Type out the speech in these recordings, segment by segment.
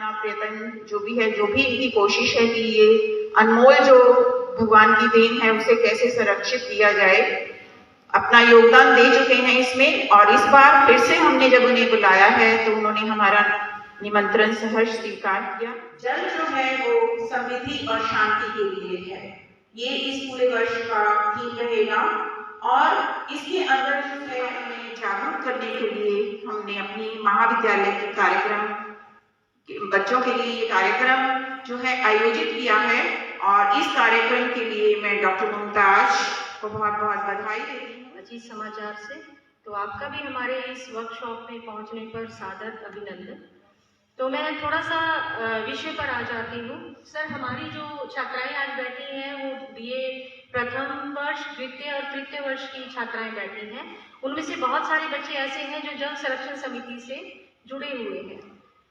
अपना प्रयत्न जो भी है, जो भी इनकी कोशिश है कि ये अनमोल जो भगवान की देन है उसे कैसे संरक्षित किया जाए, अपना योगदान दे चुके हैं इसमें। और इस बार फिर से हमने जब उन्हें बुलाया है तो उन्होंने हमारा निमंत्रण सहर्ष स्वीकार किया। जल जो है वो समृद्धि और शांति के लिए है, ये इस पूरे वर्ष का थीम रहेगा। और इसके अंदर जो है हमें जागरूक करने के लिए हमने अपनी महाविद्यालय के कार्यक्रम बच्चों के लिए ये कार्यक्रम जो है आयोजित किया है। और इस कार्यक्रम के लिए मैं डॉक्टर मुमताज को बहुत बहुत बधाई देती हूँ। अजीत समाचार से तो आपका भी हमारे इस वर्कशॉप में पहुंचने पर सादर अभिनंदन। तो मैं थोड़ा सा विषय पर आ जाती हूँ। सर, हमारी जो छात्राएं आज बैठी हैं वो बीए प्रथम वर्ष, द्वितीय और तृतीय वर्ष की छात्राएं बैठी हैं। उनमें से बहुत सारे बच्चे ऐसे हैं जो जल संरक्षण समिति से जुड़े हुए हैं।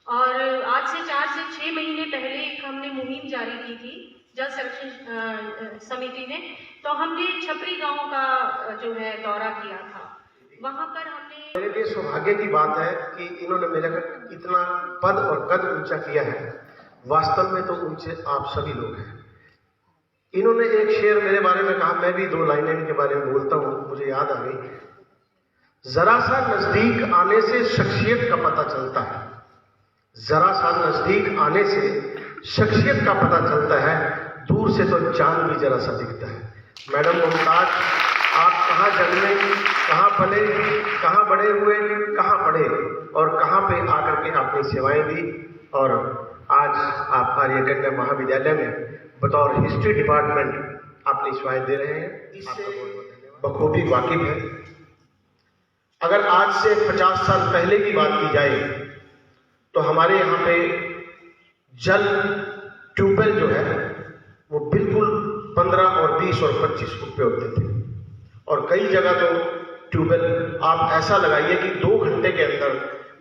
और आज से 4 से 6 महीने पहले एक हमने मुहिम जारी की थी जल संरक्षण समिति ने। तो हमने छपरी गांव का जो है दौरा किया था। वहां पर हमने, मेरे लिए सौभाग्य की बात है कि इन्होंने मेरा इतना पद और कद ऊंचा किया है। वास्तव में तो ऊंचे आप सभी लोग हैं। इन्होंने एक शेर मेरे बारे में कहा, मैं भी 2 लाइनें इनके बारे में बोलता हूं, मुझे याद आ गई। जरा सा नजदीक आने से शख्सियत का पता चलता है, जरा सा नजदीक आने से शख्सियत का पता चलता है, दूर से तो चांद भी जरा सा दिखता है। मैडम मुमताज, आप कहाँ जन्मे, कहाँ पले, कहाँ बड़े हुए, कहाँ पढ़े और कहाँ पे आकर के आपने सेवाएं दी। और आज आप आर्यकन्या महाविद्यालय में बतौर हिस्ट्री डिपार्टमेंट आपने सेवाएं दे रहे हैं, इससे बखूबी वाकिफ है। अगर आज से 50 साल पहले की बात की जाए तो हमारे यहाँ पे जल ट्यूबवेल जो है वो बिल्कुल 15 और 20 और 25 रुपये होते थे। और कई जगह तो ट्यूबवेल आप ऐसा लगाइए कि 2 घंटे के अंदर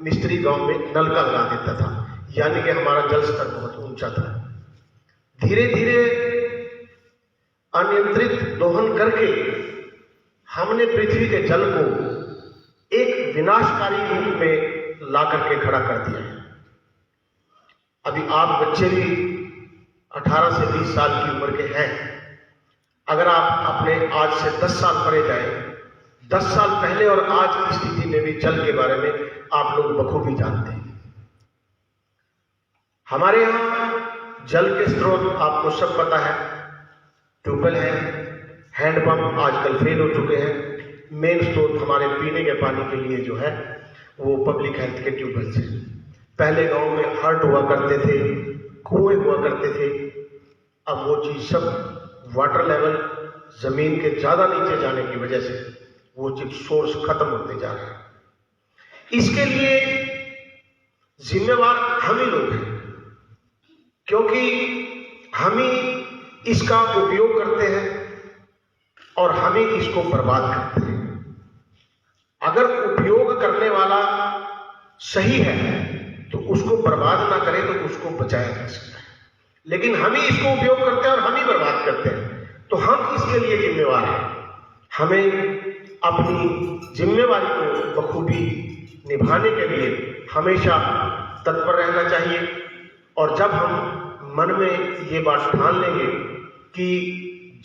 मिस्त्री गांव में नलका लगा देता था, यानी कि हमारा जल स्तर बहुत ऊंचा था। धीरे धीरे अनियंत्रित दोहन करके हमने पृथ्वी के जल को एक विनाशकारी रूप में ला करके खड़ा कर दिया। अभी आप बच्चे भी 18 से 20 साल की उम्र के हैं। अगर आप अपने आज से 10 साल परे जाए, 10 साल पहले और आज की स्थिति में भी जल के बारे में आप लोग बखूबी जानते हैं। हमारे यहाँ जल के स्रोत आपको सब पता है, ट्यूबवेल है, हैंडपंप आजकल फेल हो चुके हैं। मेन स्रोत हमारे पीने के पानी के लिए जो है वो पब्लिक हेल्थ के ट्यूबवेल से। पहले गांव में हर्ट हुआ करते थे, कुएं हुआ करते थे। अब वो चीज सब वाटर लेवल जमीन के ज्यादा नीचे जाने की वजह से वो चीज सोर्स खत्म होते जा रहा है। इसके लिए जिम्मेवार हम ही लोग हैं, क्योंकि हम ही इसका उपयोग करते हैं और हम ही इसको बर्बाद करते हैं। अगर उपयोग करने वाला सही है तो उसको बर्बाद ना करें तो उसको बचाया जा सकता है, लेकिन हम ही इसको उपयोग करते हैं और हम ही बर्बाद करते हैं, तो हम इसके लिए जिम्मेवार हैं। हमें अपनी जिम्मेवारी को बखूबी निभाने के लिए हमेशा तत्पर रहना चाहिए। और जब हम मन में ये बात ठान लेंगे कि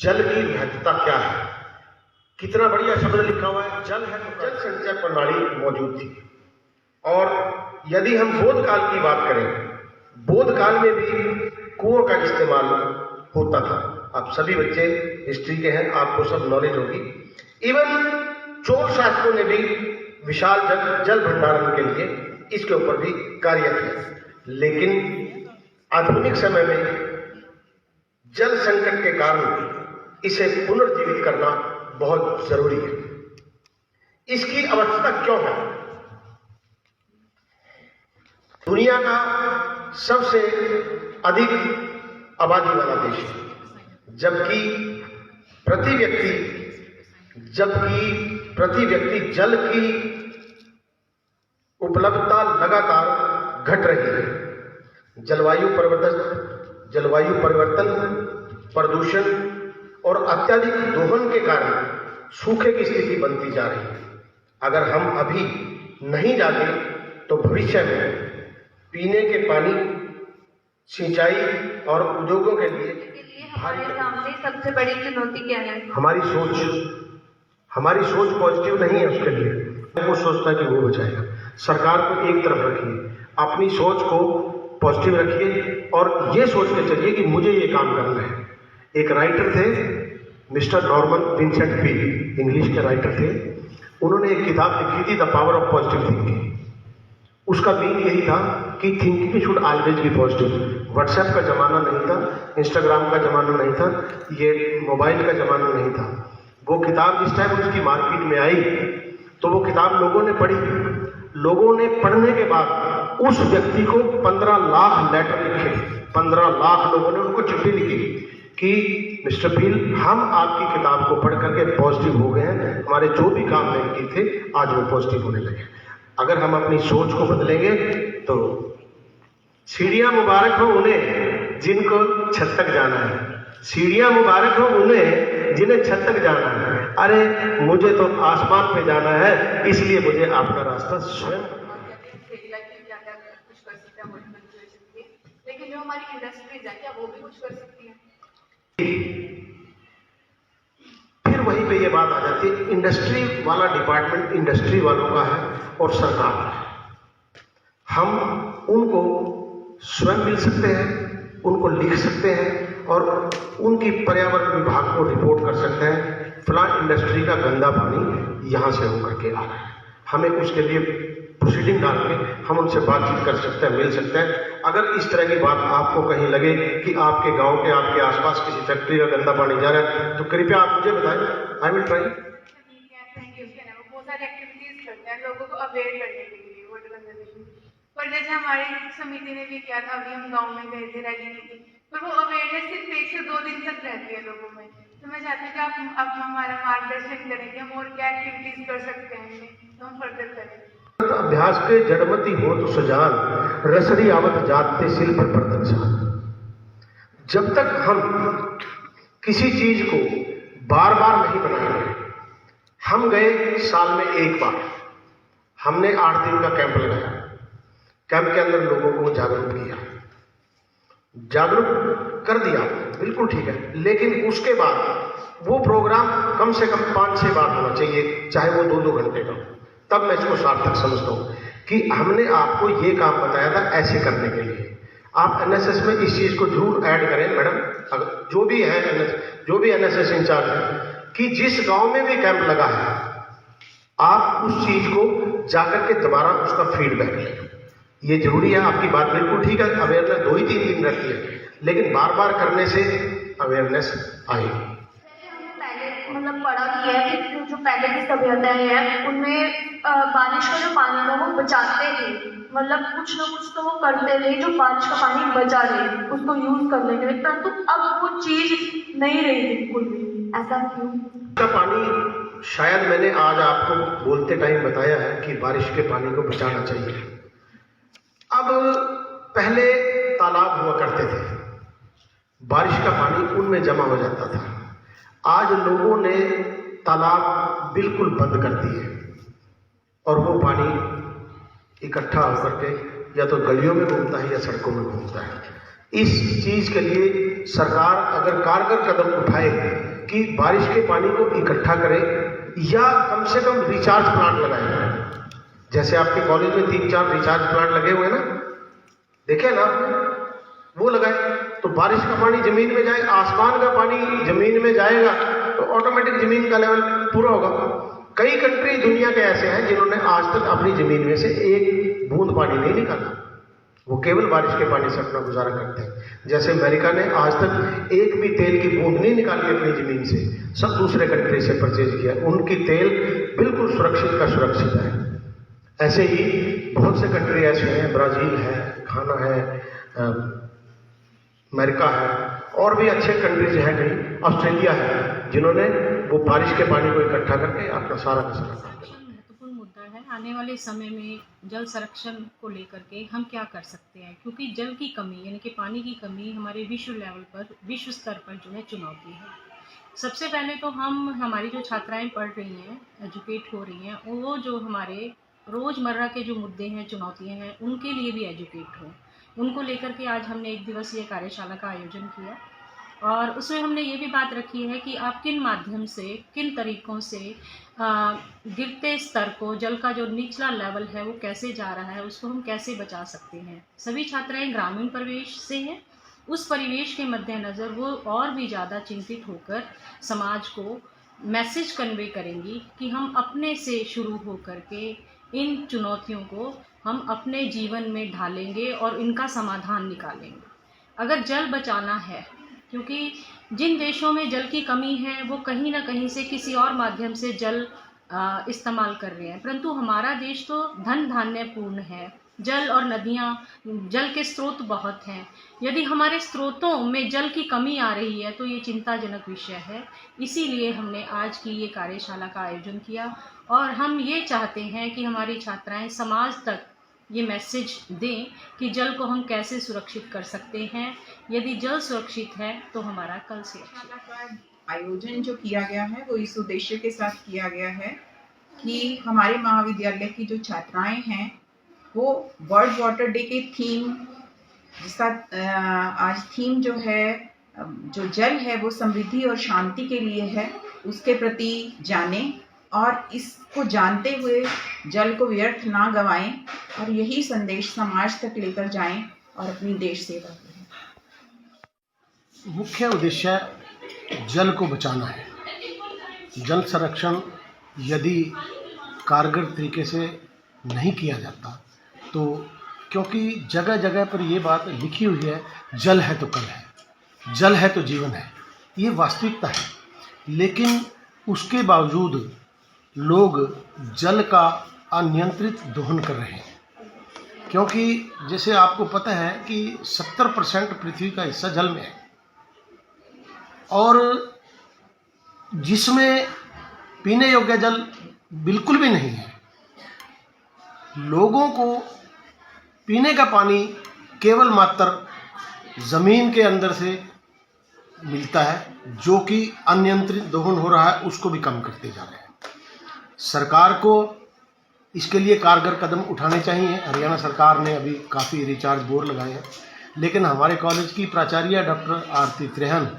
जल की महत्वता क्या है, कितना बढ़िया शब्द लिखा हुआ है, जल है तो जल संचय प्रणाली मौजूद थी। और यदि हम बोध काल की बात करें, बोध काल में भी कुओं का इस्तेमाल होता था। आप सभी बच्चे हिस्ट्री के हैं, आपको सब नॉलेज होगी। इवन चोर शासकों ने भी विशाल जल भंडारण के लिए इसके ऊपर भी कार्य किया। लेकिन आधुनिक समय में जल संकट के कारण इसे पुनर्जीवित करना बहुत जरूरी है। इसकी आवश्यकता क्यों है? दुनिया का सबसे अधिक आबादी वाला देश है, जबकि प्रति व्यक्ति जल की उपलब्धता लगातार घट रही है। जलवायु परिवर्तन, प्रदूषण और अत्यधिक दोहन के कारण सूखे की स्थिति बनती जा रही है। अगर हम अभी नहीं जागे तो भविष्य में पीने के पानी सिंचाई और उद्योगों के लिए हमारे सामने सबसे बड़ी चुनौती क्या है? हमारी सोच पॉजिटिव नहीं है उसके लिए। वो सोचता है कि वो बचाएगा। सरकार को एक तरफ रखिए, अपनी सोच को पॉजिटिव रखिए और ये सोच के चलिए कि मुझे ये काम करना है। एक राइटर थे mister Norman Vincent Peale, English के राइटर थे। उन्होंने एक किताब लिखी थी the power of positive thinking. उसका मीन यही था कि thinking should always be positive. WhatsApp का ज़माना नहीं था, इंस्टाग्राम का ज़माना नहीं था, ये मोबाइल का ज़माना नहीं था। वो किताब जिस टाइम उसकी मार्केट में आई तो वो किताब लोगों ने पढ़ी। लोगों ने पढ़ने के बाद उस व्यक्ति को 15 लाख लेटर लिखे, 15 लाख लोगों ने उनको चिट्ठी लिखी कि मिस्टर पील, हम आपकी किताब को पढ़ करके पॉजिटिव हो गए हैं, हमारे जो भी काम नेगेटिव थे आज वो पॉजिटिव होने लगे। अगर हम अपनी सोच को बदलेंगे तो सीढ़ियां मुबारक हो उन्हें जिनको छत तक जाना है, सीढ़ियां मुबारक हो उन्हें जिन्हें छत तक जाना है। अरे मुझे तो आसमान पे जाना है, इसलिए मुझे आपका रास्ता स्वयं। लेकिन जो हमारी इंडस्ट्रीज है क्या वो भी कुछ कर सकती है? फिर वहीं पे ये बात आ जाती है, इंडस्ट्री वाला डिपार्टमेंट इंडस्ट्री वालों का है और सरकार का है। हम उनको स्वयं मिल सकते हैं, उनको लिख सकते हैं और उनकी पर्यावरण विभाग को रिपोर्ट कर सकते हैं फलां इंडस्ट्री का गंदा पानी यहाँ से होकर के आ रहा है। हमें उसके लिए प्रोसीडिंग डाल के हम उनसे बातचीत कर सकते हैं, मिल सकते हैं। अगर इस तरह की बात आपको कहीं लगे कि आपके गांव के आपके आसपास किसी फैक्ट्री का गंदा पानी जा रहा है तो कृपया आप मुझे बताएं, आई विल ट्राई। बहुत सारी एक्टिविटीज करते हैं लोगों को अवेयर करने के लिए वाटर कंजर्वेशन। पर जैसे हमारी समिति ने भी किया था, अभी हम गाँव में गए थे रैली की थी, पर वो अवेयरनेस सिर्फ 1 से 2 दिन तक रहती है लोगों में। तो मैं चाहती हूँ कि आप हमारा मार्गदर्शन करें कि हम और क्या एक्टिविटीज कर सकते हैं तो हम फर्दर करें। अभ्यास के जड़मती हो तो सजान, रसरी आवत जाते सिल पर बर्तन सान। जब तक हम किसी चीज को बार बार नहीं बनाएंगे, हम गए साल में एक बार, हमने 8 दिन का कैंप लगाया, कैंप के अंदर लोगों को जागरूक किया, जागरूक कर दिया, बिल्कुल ठीक है, लेकिन उसके बाद वो प्रोग्राम कम से कम 5-6 बार होना चाहिए, चाहे वो 2-2 घंटे का। तब मैं इसको सार्थक समझता हूँ कि हमने आपको ये काम बताया था ऐसे करने के लिए। आप एनएसएस में इस चीज को जरूर ऐड करें मैडम, अगर जो भी एनएसएस इंचार्ज है, कि जिस गांव में भी कैंप लगा है आप उस चीज को जाकर के दोबारा उसका फीडबैक लें। ये जरूरी है, आपकी बात बिल्कुल ठीक है। अवेयरनेस 2 ही 3 दिन रहती है, लेकिन बार बार करने से अवेयरनेस आएगी। मतलब पढ़ा भी है कि जो पहले की सभ्यताएं हैं उनमें बारिश का जो पानी था वो बचाते थे, मतलब कुछ ना कुछ तो वो करते थे जो बारिश का पानी बचा रहे उसको यूज करने के लिए, परंतु अब वो चीज नहीं रही बिल्कुल भी। ऐसा क्यों? का पानी शायद मैंने आज आपको बोलते टाइम बताया है कि बारिश के पानी को बचाना चाहिए। अब पहले तालाब हुआ करते थे, बारिश का पानी उनमें जमा हो जाता था। आज लोगों ने तालाब बिल्कुल बंद कर दिए और वो पानी इकट्ठा होकर के या तो गलियों में घूमता है या सड़कों में घूमता है। इस चीज के लिए सरकार अगर कारगर कदम उठाए कि बारिश के पानी को इकट्ठा करे या कम से कम रिचार्ज प्लांट लगाए, जैसे आपके कॉलेज में 3-4 रिचार्ज प्लांट लगे हुए ना, देखे ना, वो लगाए तो बारिश का पानी जमीन में जाए, आसमान का पानी जमीन में जाएगा तो ऑटोमेटिक जमीन का लेवल पूरा होगा। कई कंट्री दुनिया के ऐसे हैं जिन्होंने आज तक अपनी जमीन में से एक बूंद पानी नहीं निकाला, वो केवल बारिश के पानी से अपना गुजारा करते हैं। जैसे अमेरिका ने आज तक एक भी तेल की बूंद नहीं निकाली अपनी जमीन से, सब दूसरे कंट्री से परचेज किया, उनकी तेल बिल्कुल सुरक्षित का सुरक्षित है। ऐसे ही बहुत से कंट्री ऐसे हैं, ब्राजील है, घाना है, अमेरिका है, और भी अच्छे कंट्रीज हैं कहीं, ऑस्ट्रेलिया है, जिन्होंने वो बारिश के पानी को इकट्ठा करके अपना सारा का सारा महत्वपूर्ण मुद्दा है। आने वाले समय में जल संरक्षण को लेकर के हम क्या कर सकते हैं, क्योंकि जल की कमी यानी कि पानी की कमी हमारे विश्व लेवल पर, विश्व स्तर पर जो है चुनौती है। सबसे पहले तो हमारी जो छात्राएं पढ़ रही हैं, एजुकेट हो रही हैं, वो जो हमारे रोज़मर्रा के जो मुद्दे हैं, चुनौतियाँ हैं, उनके लिए भी एजुकेट हों। उनको लेकर के आज हमने एक दिवसीय कार्यशाला का आयोजन किया और उसमें हमने ये भी बात रखी है कि आप किन माध्यम से, किन तरीक़ों से गिरते स्तर को, जल का जो निचला लेवल है वो कैसे जा रहा है, उसको हम कैसे बचा सकते हैं। सभी छात्राएं ग्रामीण परिवेश से हैं, उस परिवेश के मद्देनज़र वो और भी ज़्यादा चिंतित होकर समाज को मैसेज कन्वे करेंगी कि हम अपने से शुरू हो करके इन चुनौतियों को हम अपने जीवन में ढालेंगे और इनका समाधान निकालेंगे। अगर जल बचाना है, क्योंकि जिन देशों में जल की कमी है वो कहीं ना कहीं से किसी और माध्यम से जल इस्तेमाल कर रहे हैं, परंतु हमारा देश तो धन धान्य पूर्ण है, जल और नदियाँ, जल के स्रोत बहुत हैं। यदि हमारे स्रोतों में जल की कमी आ रही है तो ये चिंताजनक विषय है। इसीलिए हमने आज की ये कार्यशाला का आयोजन किया और हम ये चाहते हैं कि हमारी छात्राएं समाज तक ये मैसेज दें कि जल को हम कैसे सुरक्षित कर सकते हैं। यदि जल सुरक्षित है तो हमारा कल सुरक्षित है। का आयोजन जो किया गया है वो इस उद्देश्य के साथ किया गया है कि हमारे महाविद्यालय की जो छात्राएं हैं वो वर्ल्ड वाटर डे के थीम, जिसका आज थीम जो है, जो जल है वो समृद्धि और शांति के लिए है, उसके प्रति जाने और इसको जानते हुए जल को व्यर्थ ना गवाएं और यही संदेश समाज तक लेकर जाएं और अपनी देश सेवा करें। मुख्य उद्देश्य जल को बचाना है। जल संरक्षण यदि कारगर तरीके से नहीं किया जाता तो, क्योंकि जगह जगह पर ये बात लिखी हुई है, जल है तो कल है, जल है तो जीवन है, ये वास्तविकता है, लेकिन उसके बावजूद लोग जल का अनियंत्रित दोहन कर रहे हैं। क्योंकि जैसे आपको पता है कि 70% पृथ्वी का हिस्सा जल में है और जिसमें पीने योग्य जल बिल्कुल भी नहीं है। लोगों को पीने का पानी केवल मात्र ज़मीन के अंदर से मिलता है, जो कि अनियंत्रित दोहन हो रहा है, उसको भी कम करते जा रहे हैं। सरकार को इसके लिए कारगर कदम उठाने चाहिए। हरियाणा सरकार ने अभी काफ़ी रिचार्ज बोर लगाए हैं, लेकिन हमारे कॉलेज की प्राचार्य डॉक्टर आरती त्रेहन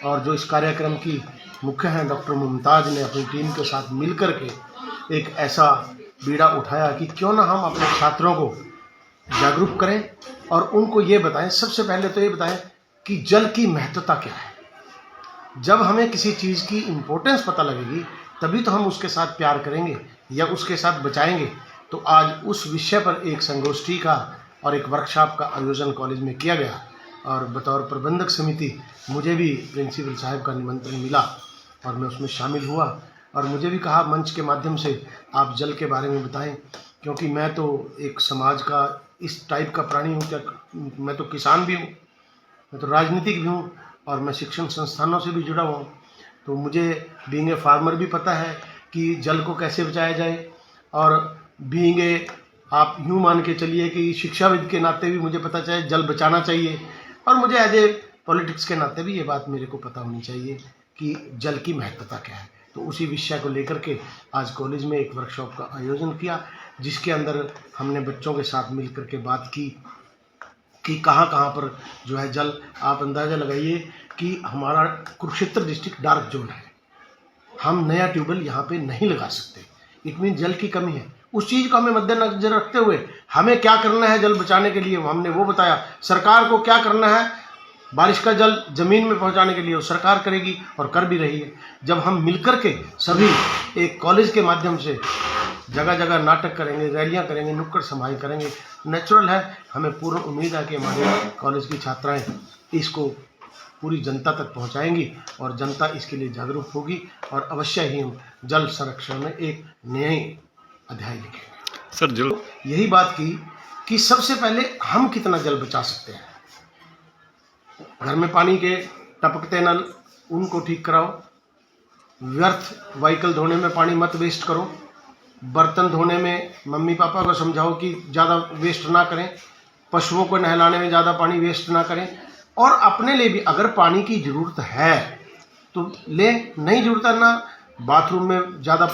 और जो इस कार्यक्रम की मुख्य हैं डॉक्टर मुमताज़ ने अपनी टीम के साथ मिलकर के एक ऐसा बीड़ा उठाया कि क्यों ना हम अपने छात्रों को जागरूक करें और उनको ये बताएं, सबसे पहले तो ये बताएं कि जल की महत्वता क्या है। जब हमें किसी चीज़ की इम्पोर्टेंस पता लगेगी तभी तो हम उसके साथ प्यार करेंगे या उसके साथ बचाएंगे। तो आज उस विषय पर एक संगोष्ठी का और एक वर्कशॉप का आयोजन कॉलेज में किया गया और बतौर प्रबंधक समिति मुझे भी प्रिंसिपल साहब का निमंत्रण मिला और मैं उसमें शामिल हुआ और मुझे भी कहा मंच के माध्यम से आप जल के बारे में बताएं, क्योंकि मैं तो एक समाज का इस टाइप का प्राणी हूँ, क्या मैं तो किसान भी हूँ, मैं तो राजनीतिक भी हूँ और मैं शिक्षण संस्थानों से भी जुड़ा हुआ हूँ। तो मुझे बीइंग ए फार्मर भी पता है कि जल को कैसे बचाया जाए और बीइंग ए, आप यूँ मान के चलिए कि शिक्षाविद के नाते भी मुझे पता चाहिए जल बचाना चाहिए और मुझे एज ए पॉलिटिक्स के नाते भी ये बात मेरे को पता होनी चाहिए कि जल की महत्वता क्या है। तो उसी विषय को लेकर के आज कॉलेज में एक वर्कशॉप का आयोजन किया, जिसके अंदर हमने बच्चों के साथ मिल कर के बात की कि कहाँ कहाँ पर जो है जल, आप अंदाज़ा लगाइए कि हमारा कुरुक्षेत्र डिस्ट्रिक्ट डार्क जोन है, हम नया ट्यूबवेल यहाँ पे नहीं लगा सकते, इट मीन जल की कमी है। उस चीज़ को हमें मद्देनजर रखते हुए हमें क्या करना है जल बचाने के लिए, हमने वो बताया। सरकार को क्या करना है बारिश का जल ज़मीन में पहुँचाने के लिए, वो सरकार करेगी और कर भी रही है। जब हम मिलकर के सभी एक कॉलेज के माध्यम से जगह जगह नाटक करेंगे, रैलियाँ करेंगे, नुक्कड़ समाई करेंगे, नेचुरल है, हमें पूर्ण उम्मीद है कि हमारे कॉलेज की छात्राएँ इसको पूरी जनता तक पहुंचाएंगी और जनता इसके लिए जागरूक होगी और अवश्य ही हम जल संरक्षण में एक नया अध्याय लिखेंगे। सर जल यही बात की कि सबसे पहले हम कितना जल बचा सकते हैं। घर में पानी के टपकते नल उनको ठीक कराओ, व्यर्थ व्हीकल धोने में पानी मत वेस्ट करो, बर्तन धोने में मम्मी पापा को समझाओ कि ज़्यादा वेस्ट ना करें, पशुओं को नहलाने में ज़्यादा पानी वेस्ट ना करें और अपने लिए भी अगर पानी की ज़रूरत है तो ले, नहीं ज़रूरत है ना बाथरूम में ज़्यादा